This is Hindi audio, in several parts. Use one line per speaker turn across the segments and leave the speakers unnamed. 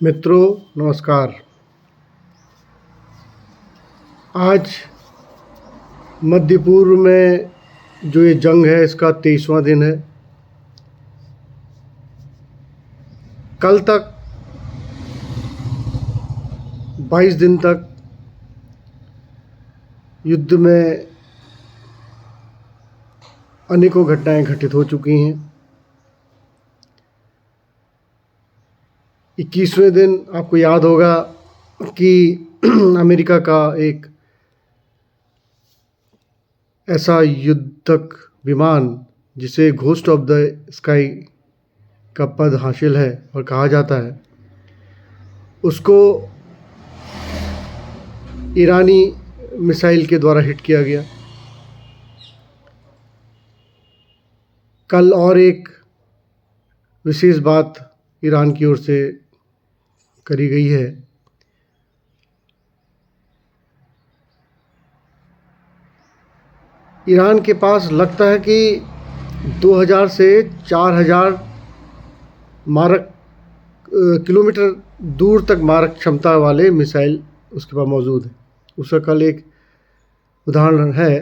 मित्रों नमस्कार। आज मध्य पूर्व में जो ये जंग है इसका 23वां दिन है। कल तक 22 दिन तक युद्ध में अनेकों घटनाएं घटित हो चुकी हैं। 21वें दिन आपको याद होगा कि अमेरिका का एक ऐसा युद्धक विमान जिसे घोस्ट ऑफ द स्काई का पद हासिल है और कहा जाता है, उसको ईरानी मिसाइल के द्वारा हिट किया गया। कल और एक विशेष बात ईरान की ओर से करी गई है। ईरान के पास लगता है कि 2000 से 4000 मारक किलोमीटर दूर तक मारक क्षमता वाले मिसाइल उसके पास मौजूद है। उसका कल एक उदाहरण है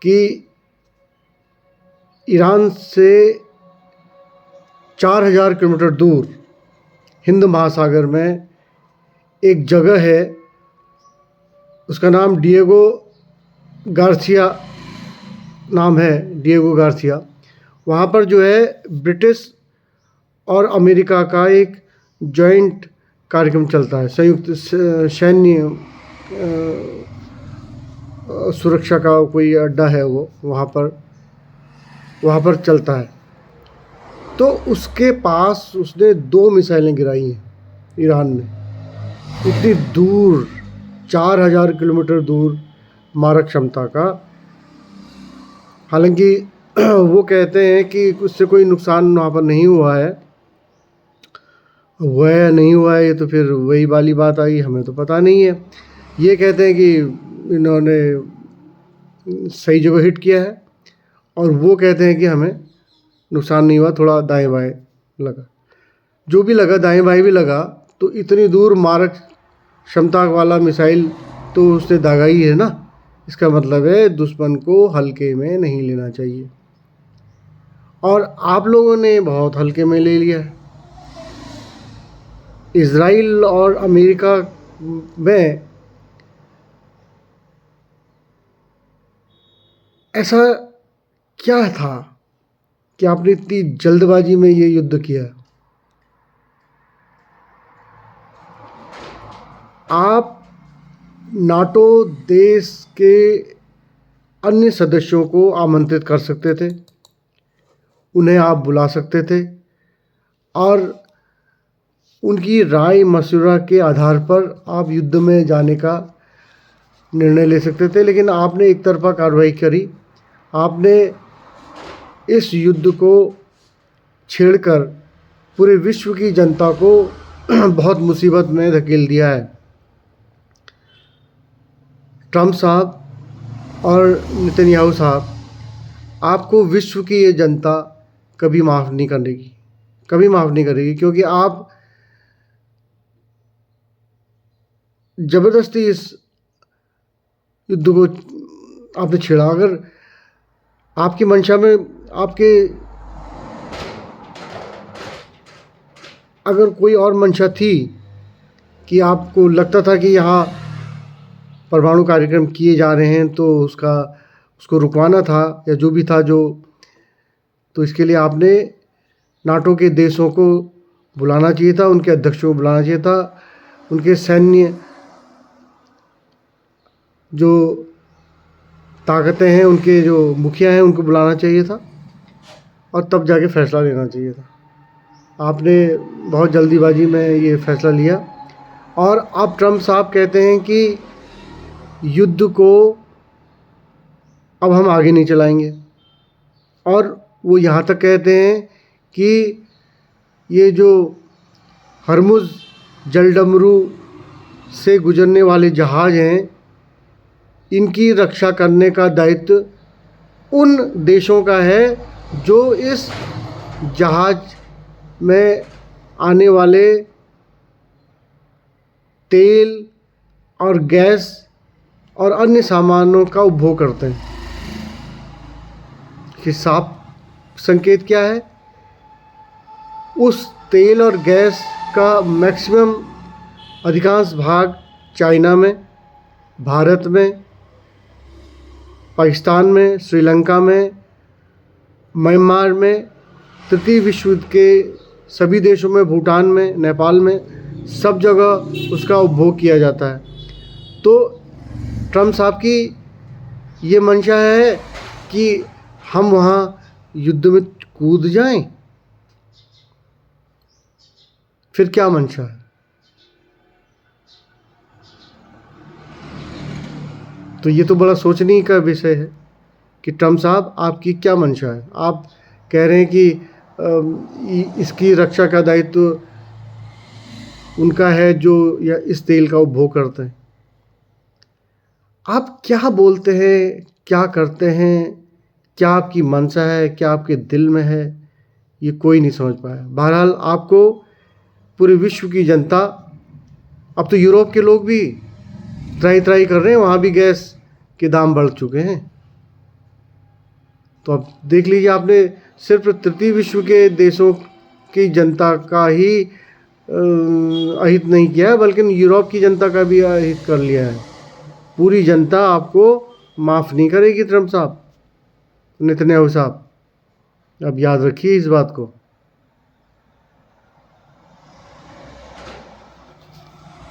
कि ईरान से 4000 किलोमीटर दूर हिंद महासागर में एक जगह है, उसका नाम डिएगो गार्सिया नाम है, डिएगो गार्सिया। वहाँ पर जो है ब्रिटिश और अमेरिका का एक जॉइंट कार्यक्रम चलता है, संयुक्त सैन्य सुरक्षा का कोई अड्डा है वो वहाँ पर चलता है। तो उसके पास उसने 2 मिसाइलें गिराई हैं ईरान ने, इतनी दूर 4000 किलोमीटर दूर मारक क्षमता का। हालांकि वो कहते हैं कि उससे कोई नुकसान वहाँ पर नहीं हुआ है, हुआ है नहीं हुआ है ये तो फिर वही वाली बात आई, हमें तो पता नहीं है। ये कहते हैं कि इन्होंने सही जगह हिट किया है और वो कहते हैं कि हमें नुकसान नहीं हुआ, थोड़ा दाएं बाएं लगा। जो भी लगा, दाएं बाएं भी लगा, तो इतनी दूर मारक क्षमता वाला मिसाइल तो उसने दागा ही है ना। इसका मतलब है दुश्मन को हल्के में नहीं लेना चाहिए, और आप लोगों ने बहुत हल्के में ले लिया है। इजराइल और अमेरिका में ऐसा क्या था कि आपने इतनी जल्दबाजी में ये युद्ध किया? आप नाटो देश के अन्य सदस्यों को आमंत्रित कर सकते थे, उन्हें आप बुला सकते थे और उनकी राय मशवरा के आधार पर आप युद्ध में जाने का निर्णय ले सकते थे। लेकिन आपने एक तरफा कार्रवाई करी। आपने इस युद्ध को छेड़कर पूरे विश्व की जनता को बहुत मुसीबत में धकेल दिया है। ट्रम्प साहब और नेतन्याहू साहब, आपको विश्व की ये जनता कभी माफ़ नहीं करेगी, कभी माफ़ नहीं करेगी, क्योंकि आप ज़बरदस्ती इस युद्ध को आपने छेड़ा। अगर आपकी मंशा में अगर कोई और मंशा थी कि आपको लगता था कि यहाँ परमाणु कार्यक्रम किए जा रहे हैं तो उसको रुकवाना था या जो भी था, तो इसके लिए आपने नाटो के देशों को बुलाना चाहिए था, उनके अध्यक्षों को बुलाना चाहिए था, उनके सैन्य जो ताकतें हैं, उनके जो मुखिया हैं, उनको बुलाना चाहिए था और तब जाके फैसला लेना चाहिए था। आपने बहुत जल्दीबाजी में ये फैसला लिया और अब ट्रम्प साहब कहते हैं कि युद्ध को अब हम आगे नहीं चलाएंगे, और वो यहाँ तक कहते हैं कि ये जो हरमुज़ जलडमरू से गुजरने वाले जहाज़ हैं, इनकी रक्षा करने का दायित्व उन देशों का है जो इस जहाज़ में आने वाले तेल और गैस और अन्य सामानों का उपभोग करते हैं। कि साफ संकेत क्या है? उस तेल और गैस का मैक्सिमम अधिकांश भाग चाइना में, भारत में, पाकिस्तान में, श्रीलंका में, म्यांमार में, तृतीय विश्व युद्ध के सभी देशों में, भूटान में, नेपाल में, सब जगह उसका उपभोग किया जाता है। तो ट्रम्प साहब की ये मंशा है कि हम वहाँ युद्ध में कूद जाएं। फिर क्या मंशा है? तो ये तो बड़ा सोचने का विषय है कि ट्रम्प साहब आपकी क्या मंशा है। आप कह रहे हैं कि इसकी रक्षा का दायित्व उनका है जो या इस तेल का उपभोग करते हैं। आप क्या बोलते हैं, क्या करते हैं, क्या आपकी मंशा है, क्या आपके दिल में है, ये कोई नहीं समझ पाया। बहरहाल आपको पूरे विश्व की जनता, अब तो यूरोप के लोग भी त्राही कर रहे हैं, वहाँ भी गैस के दाम बढ़ चुके हैं। तो अब देख लीजिए, आपने सिर्फ तृतीय विश्व के देशों की जनता का ही अहित नहीं किया है, बल्कि यूरोप की जनता का भी अहित कर लिया है। पूरी जनता आपको माफ़ नहीं करेगी ट्रम्प साहब, नेतन्याहू साहब। अब याद रखिए इस बात को।